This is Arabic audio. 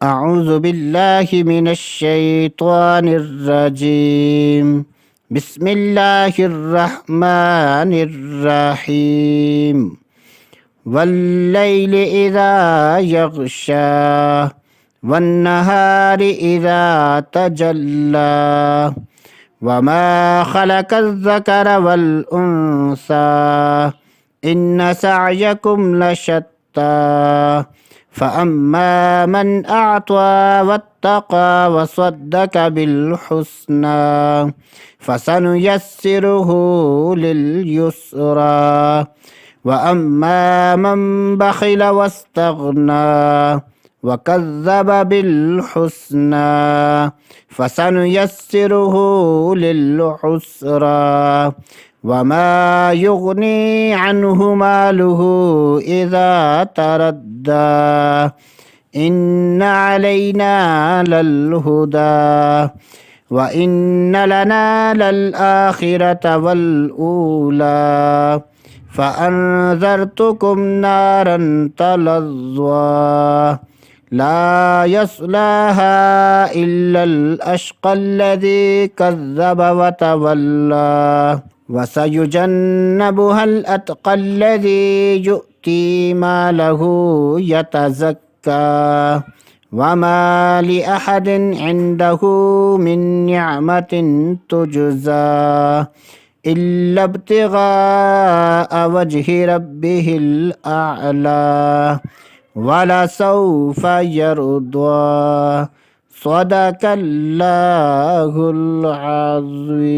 أعوذ بالله من الشيطان الرجيم. بسم الله الرحمن الرحيم. والليل إذا يغشى والنهار إذا تجلى وما خلق الذكر والأنثى إن سعيكم لشتى فأما من أعطى واتقى وصدق بالحسنى فسنيسره لليسرى وأما من بخل واستغنى وكذب بالحسنى فسنيسره للعسرى وما يغني عنه ماله إذا تردى إن علينا للهدى وإن لنا للآخرة والأولى فأنذرتكم نارا تلظى لا يصلاها إلا الأشقى الذي كذب وتولى وسيجنبها الأتقى الذي يؤتي ماله يتزكى وما لأحد عنده من نعمة تجزى إلا ابتغاء وجه ربه الأعلى ولسوف يرضى صدق الله العظيم.